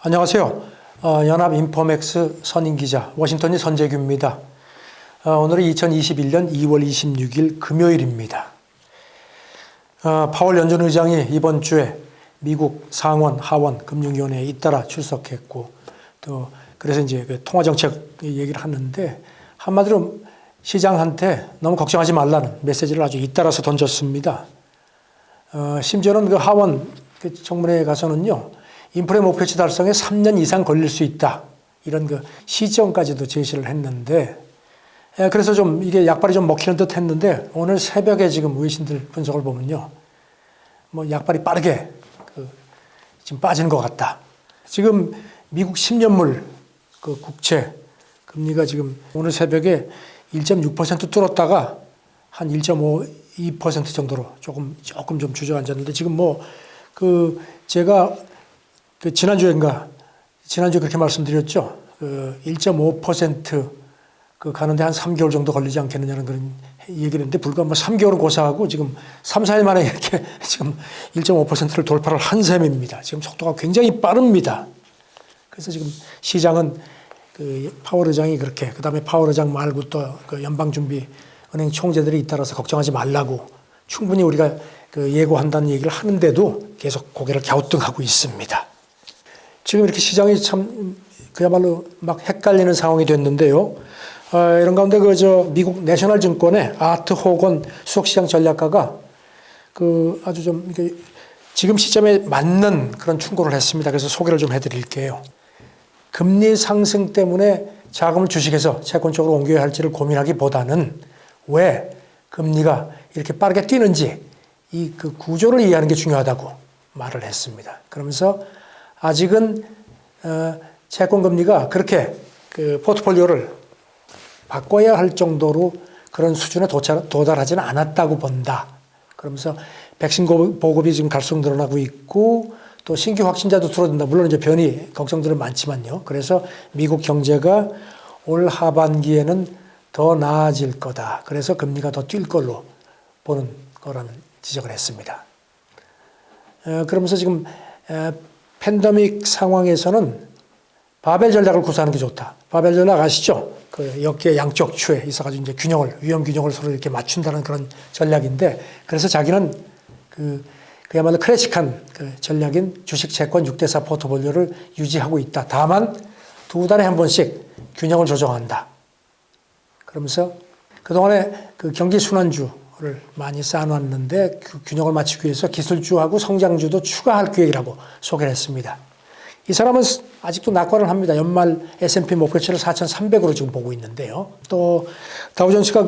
안녕하세요. 연합인포맥스 선임기자 워싱턴이 선재규입니다. 오늘은 2021년 2월 26일 금요일입니다. 파월 연준 의장이 이번 주에 미국 상원, 하원 금융위원회에 잇따라 출석했고, 또 그래서 이제 그 통화정책 얘기를 하는데 한마디로 시장한테 너무 걱정하지 말라는 메시지를 아주 잇따라서 던졌습니다. 심지어는 그 하원 그 청문회에 가서는요, 인플레 목표치 달성에 3년 이상 걸릴 수 있다, 이런 그 시점까지도 제시를 했는데, 그래서 좀 이게 약발이 좀 먹히는 듯 했는데, 오늘 새벽에 지금 외신들 분석을 보면요, 뭐 약발이 빠르게 지금 빠지는 것 같다. 지금 미국 10년물 그 국채 금리가 지금 오늘 새벽에 1.6% 뚫었다가 한 1.52% 정도로 조금 좀 주저앉았는데, 지금 제가 지난주에 그렇게 말씀드렸죠. 1.5% 가는데 한 3개월 정도 걸리지 않겠느냐는 그런 얘기를 했는데, 불과 3개월을 고사하고 지금 3, 4일 만에 이렇게 지금 1.5%를 돌파를 한 셈입니다. 지금 속도가 굉장히 빠릅니다. 그래서 지금 시장은 파월 의장이 그렇게, 그 다음에 파월 의장 말고 또 연방준비은행 총재들이 잇따라서 걱정하지 말라고 충분히 우리가 예고한다는 얘기를 하는데도 계속 고개를 갸우뚱하고 있습니다. 지금 이렇게 시장이 참 그야말로 막 헷갈리는 상황이 됐는데요. 이런 가운데 미국 내셔널 증권의 아트 호건 수석시장 전략가가 아주 좀 이렇게 지금 시점에 맞는 그런 충고를 했습니다. 그래서 소개를 좀 해드릴게요. 금리 상승 때문에 자금을 주식에서 채권 쪽으로 옮겨야 할지를 고민하기보다는 왜 금리가 이렇게 빠르게 뛰는지 그 구조를 이해하는 게 중요하다고 말을 했습니다. 그러면서 아직은 채권 금리가 그렇게 포트폴리오를 바꿔야 할 정도로 그런 수준에 도달하지는 않았다고 본다. 그러면서 백신 보급이 지금 갈수록 늘어나고 있고, 또 신규 확진자도 줄어든다. 물론 이제 변이 걱정들은 많지만요. 그래서 미국 경제가 올 하반기에는 더 나아질 거다. 그래서 금리가 더 뛸 걸로 보는 거라는 지적을 했습니다. 그러면서 지금 팬데믹 상황에서는 바벨 전략을 구사하는 게 좋다. 바벨 전략 아시죠? 역계 양쪽 추에 있어가지고 이제 위험 균형을 서로 이렇게 맞춘다는 그런 전략인데, 그래서 자기는 그야말로 클래식한 전략인 주식 채권 6대4 포트폴리오를 유지하고 있다. 다만 2달에 한 번씩 균형을 조정한다. 그러면서 그동안에 경기 순환주를 많이 쌓아놨는데 그 균형을 맞추기 위해서 기술주하고 성장주도 추가할 계획이라고 소개를 했습니다. 이 사람은 아직도 낙관을 합니다. 연말 S&P 목표치를 4,300으로 지금 보고 있는데요. 또 다우존스가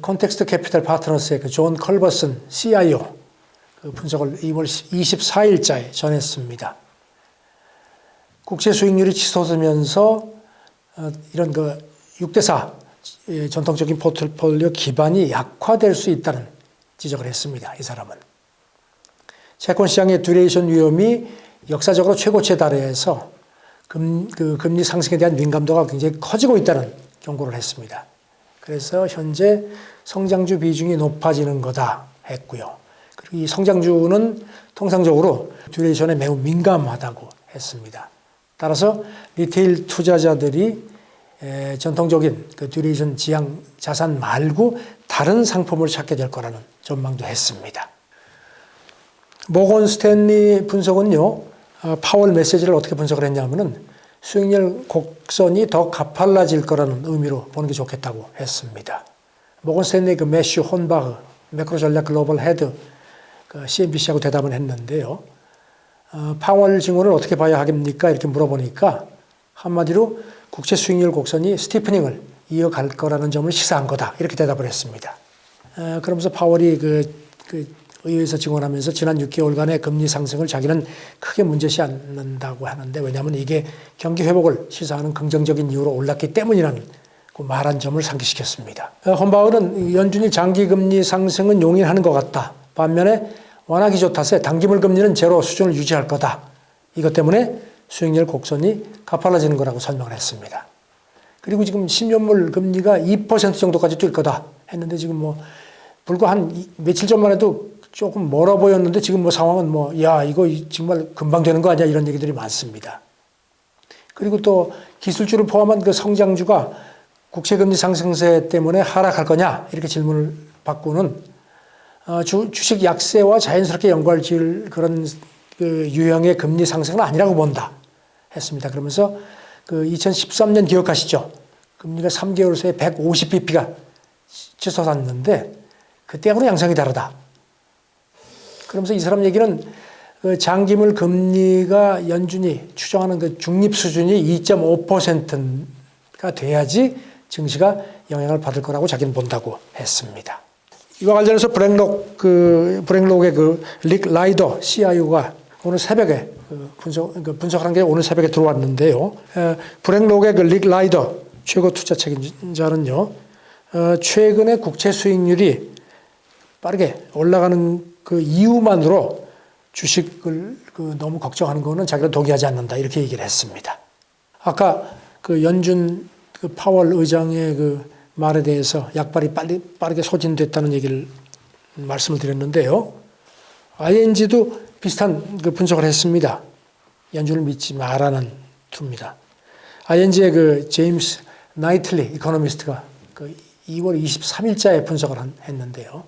컨텍스트 캐피탈 파트너스의 존 컬버슨 CIO 분석을 2월 24일자에 전했습니다. 국채 수익률이 치솟으면서 이런 6대4 전통적인 포트폴리오 기반이 약화될 수 있다는 지적을 했습니다. 이 사람은. 채권 시장의 듀레이션 위험이 역사적으로 최고치에 달해서 금리 상승에 대한 민감도가 굉장히 커지고 있다는 경고를 했습니다. 그래서 현재 성장주 비중이 높아지는 거다 했고요. 그리고 이 성장주는 통상적으로 듀레이션에 매우 민감하다고 했습니다. 따라서 리테일 투자자들이 전통적인 듀레이션 지향 자산 말고 다른 상품을 찾게 될 거라는 전망도 했습니다. 모건 스탠리 분석은요, 파월 메시지를 어떻게 분석을 했냐면은 수익률 곡선이 더 가팔라질 거라는 의미로 보는 게 좋겠다고 했습니다. 모건 스탠리 매슈 혼바흐 매크로 전략 글로벌 헤드 CNBC하고 대답을 했는데요. 파월 증언을 어떻게 봐야 하겠습니까? 이렇게 물어보니까 한마디로 국채 수익률 곡선이 스티프닝을 이어갈 거라는 점을 시사한 거다, 이렇게 대답을 했습니다. 그러면서 파월이 의회에서 증언하면서 지난 6개월간의 금리 상승을 자기는 크게 문제시 않는다고 하는데, 왜냐하면 이게 경기 회복을 시사하는 긍정적인 이유로 올랐기 때문이라는 말한 점을 상기시켰습니다. 홈바울은 연준이 장기 금리 상승은 용인하는 것 같다. 반면에 원화기 탓에 단기물 금리는 제로 수준을 유지할 거다. 이것 때문에 수익률 곡선이 가팔라지는 거라고 설명을 했습니다. 그리고 지금 10년물 금리가 2% 정도까지 뛸 거다 했는데, 지금 불과 한 며칠 전만 해도 조금 멀어 보였는데 지금 뭐 상황은 뭐, 야, 이거 정말 금방 되는 거 아니야? 이런 얘기들이 많습니다. 그리고 또 기술주를 포함한 그 성장주가 국채금리 상승세 때문에 하락할 거냐? 이렇게 질문을 받고는 주식 약세와 자연스럽게 연관을 지을 그런 그 유형의 금리 상승은 아니라고 본다. 했습니다. 그러면서 그 2013년 기억하시죠? 금리가 3개월 새에 150bp가 치솟았는데 그때하고는 양상이 다르다. 그러면서 이 사람 얘기는 그 장기물 금리가 연준이 추정하는 그 중립 수준이 2.5%가 돼야지 증시가 영향을 받을 거라고 자기는 본다고 했습니다. 이와 관련해서 브렉록의 그 릭 라이더 CIO가 오늘 새벽에 분석한 게 오늘 새벽에 들어왔는데요. 브렉록의 그 릭 라이더 최고 투자 책임자는요, 최근에 국채 수익률이 빠르게 올라가는 그 이유만으로 주식을 너무 걱정하는 거는 자기는 동의하지 않는다. 이렇게 얘기를 했습니다. 아까 그 연준 그 파월 의장의 그 말에 대해서 약발이 빠르게 소진됐다는 얘기를 말씀을 드렸는데요. ING도 비슷한 그 분석을 했습니다. 연준을 믿지 말라는 투입니다. ING의 그 제임스 나이틀리 이코노미스트가 그 2월 23일자에 분석을 했는데요.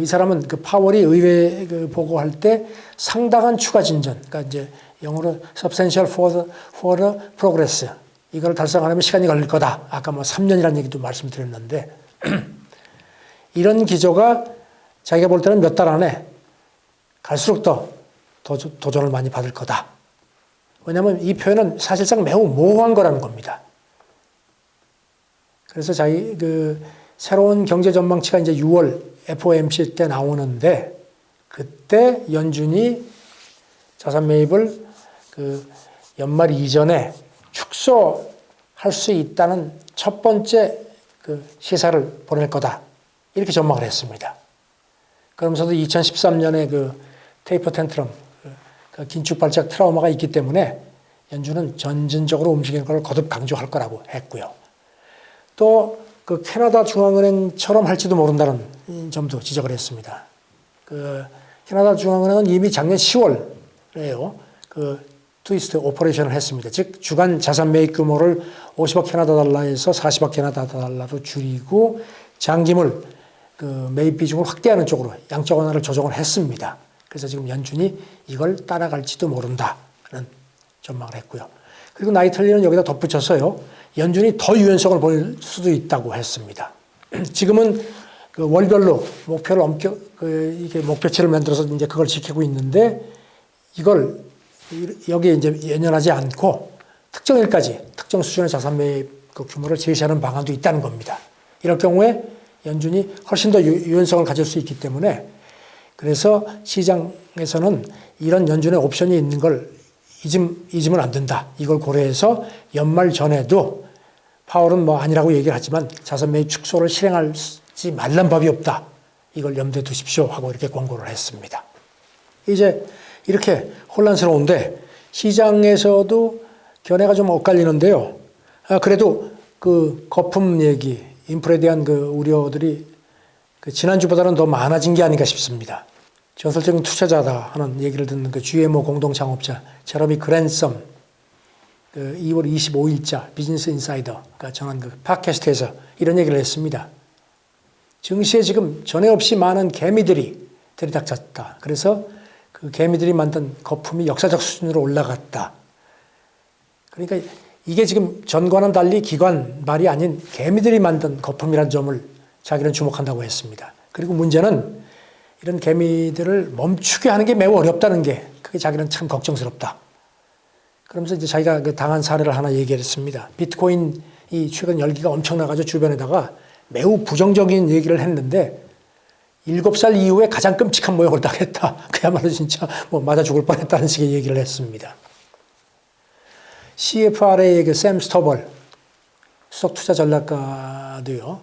이 사람은 그 파월이 의회 그 보고할 때 상당한 추가 진전, 그러니까 이제 영어로 substantial for the progress, 이걸 달성하려면 시간이 걸릴 거다. 아까 뭐 3년이라는 얘기도 말씀드렸는데 이런 기조가 자기가 볼 때는 몇 달 안에 갈수록 더 도전을 많이 받을 거다. 왜냐하면 이 표현은 사실상 매우 모호한 거라는 겁니다. 그래서 자기 그 새로운 경제 전망치가 이제 6월 FOMC 때 나오는데 그때 연준이 자산 매입을 그 연말 이전에 축소할 수 있다는 첫 번째 그 시사를 보낼 거다. 이렇게 전망을 했습니다. 그러면서도 2013년에 그 테이퍼 텐트럼, 그 긴축 발작 트라우마가 있기 때문에 연준은 전진적으로 움직이는 걸 거듭 강조할 거라고 했고요. 또 그 캐나다 중앙은행처럼 할지도 모른다는 점도 지적을 했습니다. 그 캐나다 중앙은행은 이미 작년 10월에요. 그 트위스트 오퍼레이션을 했습니다. 즉 주간 자산 매입 규모를 50억 캐나다 달러에서 40억 캐나다 달러로 줄이고 장기물 그 매입 비중을 확대하는 쪽으로 양적 완화를 조정을 했습니다. 그래서 지금 연준이 이걸 따라갈지도 모른다는 전망을 했고요. 그리고 나이틀리는 여기다 덧붙여서요. 연준이 더 유연성을 보일 수도 있다고 했습니다. 지금은 그 월별로 목표를 이게 목표치를 만들어서 이제 그걸 지키고 있는데 이걸 여기에 이제 연연하지 않고 특정 일까지 특정 수준의 자산 매입 그 규모를 제시하는 방안도 있다는 겁니다. 이럴 경우에 연준이 훨씬 더 유연성을 가질 수 있기 때문에 그래서 시장에서는 이런 연준의 옵션이 있는 걸 잊으면 안 된다. 이걸 고려해서 연말 전에도 파월은 뭐 아니라고 얘기를 하지만 자산 매입 축소를 실행하지 말란 법이 없다. 이걸 염두에 두십시오 하고 이렇게 권고를 했습니다. 이제 이렇게 혼란스러운데 시장에서도 견해가 좀 엇갈리는데요. 그래도 그 거품 얘기, 인플레에 대한 그 우려들이 그 지난주보다는 더 많아진 게 아닌가 싶습니다. 전설적인 투자자다 하는 얘기를 듣는 그 GMO 공동 창업자 제러미 그랜섬 그 2월 25일자 비즈니스 인사이더가 전한 그 팟캐스트에서 이런 얘기를 했습니다. 증시에 지금 전에 없이 많은 개미들이 들이닥쳤다. 그래서 그 개미들이 만든 거품이 역사적 수준으로 올라갔다. 그러니까 이게 지금 전과는 달리 기관 말이 아닌 개미들이 만든 거품이라는 점을 자기는 주목한다고 했습니다. 그리고 문제는 이런 개미들을 멈추게 하는 게 매우 어렵다는 게 그게 자기는 참 걱정스럽다. 그러면서 이제 자기가 그 당한 사례를 하나 얘기했습니다. 비트코인이 최근 열기가 엄청나가지고 주변에다가 매우 부정적인 얘기를 했는데 7살 이후에 가장 끔찍한 모욕을 당했다. 그야말로 진짜 뭐 맞아 죽을 뻔했다는 식의 얘기를 했습니다. CFRA의 그 샘 스토벌 수석 투자 전략가도요.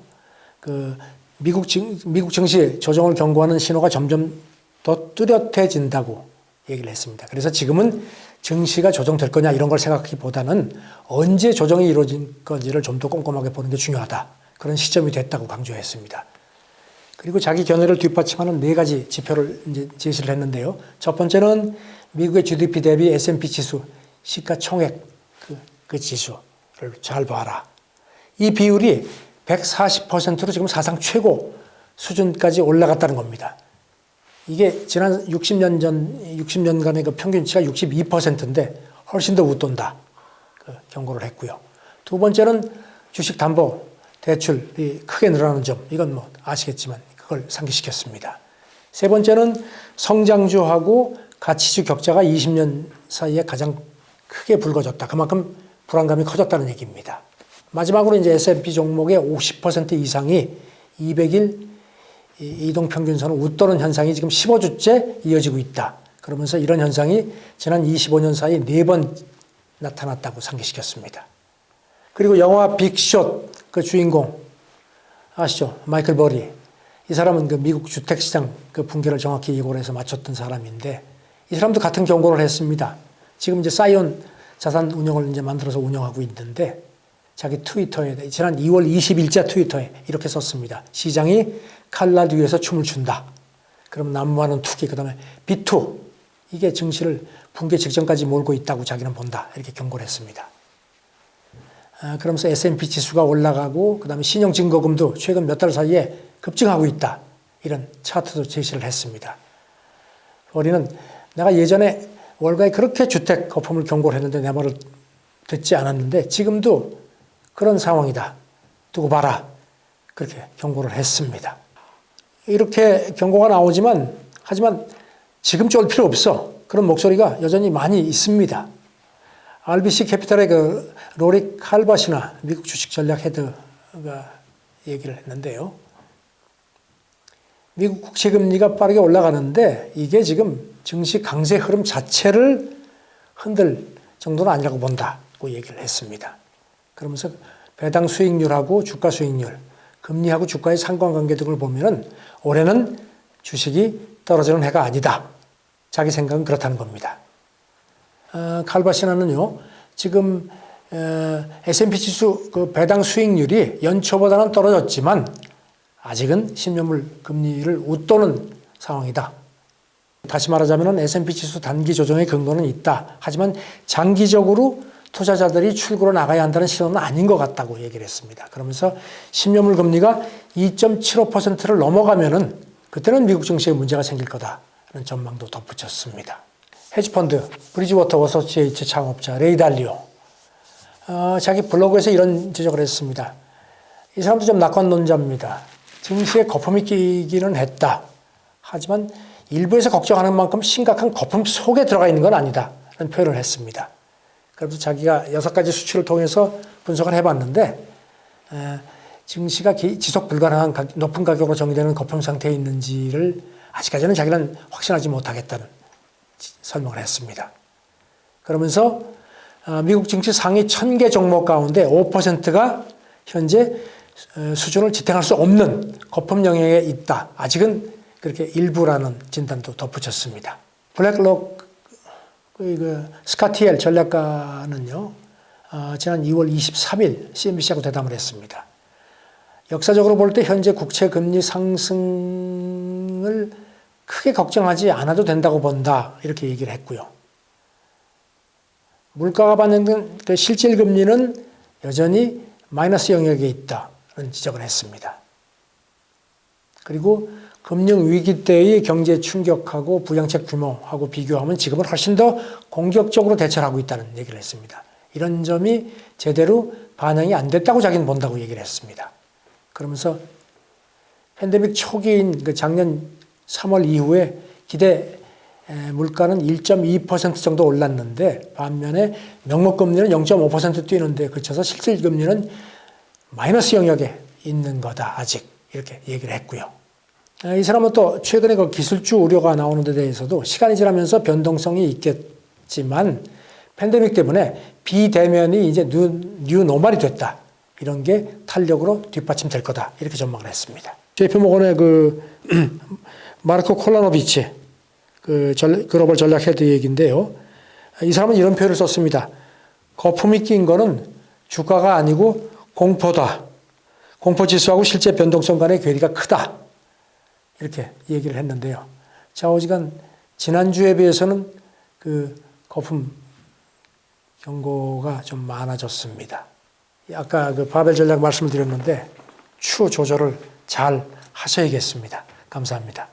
그 미국 증시 조정을 경고하는 신호가 점점 더 뚜렷해진다고 얘기를 했습니다. 그래서 지금은 증시가 조정될 거냐 이런 걸 생각하기보다는 언제 조정이 이루어진 건지를 좀 더 꼼꼼하게 보는 게 중요하다. 그런 시점이 됐다고 강조했습니다. 그리고 자기 견해를 뒷받침하는 네 가지 지표를 이제 제시를 했는데요. 첫 번째는 미국의 GDP 대비 S&P 지수, 시가총액 그 지수를 잘 봐라. 이 비율이 140%로 지금 사상 최고 수준까지 올라갔다는 겁니다. 이게 지난 60년간의 그 평균치가 62%인데 훨씬 더 웃돈다. 경고를 했고요. 두 번째는 주식 담보 대출이 크게 늘어나는 점, 이건 뭐 아시겠지만 그걸 상기시켰습니다. 세 번째는 성장주하고 가치주 격차가 20년 사이에 가장 크게 붉어졌다. 그만큼 불안감이 커졌다는 얘기입니다. 마지막으로 이제 S&P 종목의 50% 이상이 200일 이동평균선을 웃도는 현상이 지금 15주째 이어지고 있다. 그러면서 이런 현상이 지난 25년 사이 4번 나타났다고 상기시켰습니다. 그리고 영화 빅숏 그 주인공 아시죠? 마이클 버리. 이 사람은 그 미국 주택시장 그 붕괴를 정확히 예고를 해서 맞췄던 사람인데 이 사람도 같은 경고를 했습니다. 지금 이제 사이온 자산 운용을 이제 만들어서 운영하고 있는데 자기 트위터에 지난 2월 20일자 트위터에 이렇게 썼습니다. 시장이 칼날 위에서 춤을 춘다. 그럼 난무하는 투기 그다음에 B2 이게 증시를 붕괴 직전까지 몰고 있다고 자기는 본다. 이렇게 경고를 했습니다. 그러면서 S&P 지수가 올라가고 그다음에 신용증거금도 최근 몇 달 사이에 급증하고 있다. 이런 차트도 제시를 했습니다. 우리는 내가 예전에 월가에 그렇게 주택 거품을 경고를 했는데 내 말을 듣지 않았는데 지금도 그런 상황이다. 두고 봐라. 그렇게 경고를 했습니다. 이렇게 경고가 나오지만 하지만 지금 쫄 필요 없어. 그런 목소리가 여전히 많이 있습니다. RBC 캐피탈의 그 로리 칼바시나 미국 주식 전략 헤드가 얘기를 했는데요. 미국 국채 금리가 빠르게 올라가는데 이게 지금 증시 강세 흐름 자체를 흔들 정도는 아니라고 본다고 얘기를 했습니다. 그러면서 배당 수익률하고 주가 수익률, 금리하고 주가의 상관관계 등을 보면은 올해는 주식이 떨어지는 해가 아니다. 자기 생각은 그렇다는 겁니다. 칼바시나는요, 지금 S&P 지수 그 배당 수익률이 연초보다는 떨어졌지만 아직은 10년물 금리를 웃도는 상황이다. 다시 말하자면 S&P 지수 단기 조정의 근거는 있다. 하지만 장기적으로 투자자들이 출구로 나가야 한다는 신호는 아닌 것 같다고 얘기를 했습니다. 그러면서 10년물 금리가 2.75%를 넘어가면은 그때는 미국 증시에 문제가 생길 거다라는 전망도 덧붙였습니다. 헤지펀드 브리지워터 어소시에이츠 창업자 레이 달리오 자기 블로그에서 이런 지적을 했습니다. 이 사람도 좀 낙관론자입니다. 증시에 거품이 끼기는 했다. 하지만 일부에서 걱정하는 만큼 심각한 거품 속에 들어가 있는 건 아니다. 라는 표현을 했습니다. 그래서 자기가 6가지 수치를 통해서 분석을 해봤는데 증시가 지속 불가능한 높은 가격으로 정의되는 거품 상태에 있는지를 아직까지는 자기는 확신하지 못하겠다는 설명을 했습니다. 그러면서 미국 증시 상위 1000개 종목 가운데 5%가 현재 수준을 지탱할 수 없는 거품 영역에 있다. 아직은 그렇게 일부라는 진단도 덧붙였습니다. 블랙록 스카티엘 전략가는요, 지난 2월 23일 CNBC하고 대담을 했습니다. 역사적으로 볼 때 현재 국채 금리 상승을 크게 걱정하지 않아도 된다고 본다. 이렇게 얘기를 했고요. 물가가 받는 그 실질 금리는 여전히 마이너스 영역에 있다는 지적을 했습니다. 그리고 금융위기 때의 경제 충격하고 부양책 규모하고 비교하면 지금은 훨씬 더 공격적으로 대처를 하고 있다는 얘기를 했습니다. 이런 점이 제대로 반영이 안 됐다고 자기는 본다고 얘기를 했습니다. 그러면서 팬데믹 초기인 그 작년 3월 이후에 기대 물가는 1.2% 정도 올랐는데 반면에 명목금리는 0.5% 뛰는데 그쳐서 실질금리는 마이너스 영역에 있는 거다 아직 이렇게 얘기를 했고요. 이 사람은 또 최근에 그 기술주 우려가 나오는 데 대해서도 시간이 지나면서 변동성이 있겠지만 팬데믹 때문에 비대면이 이제 뉴 노멀이 됐다. 이런 게 탄력으로 뒷받침될 거다. 이렇게 전망을 했습니다. JP모건의 그 마르코 콜라노비치 그 글로벌 전략 헤드 얘기인데요. 이 사람은 이런 표현을 썼습니다. 거품이 낀 거는 주가가 아니고 공포다. 공포지수하고 실제 변동성 간의 괴리가 크다. 이렇게 얘기를 했는데요. 좌우지간 지난주에 비해서는 그 거품 경고가 좀 많아졌습니다. 아까 그 바벨 전략 말씀을 드렸는데 추 조절을 잘 하셔야겠습니다. 감사합니다.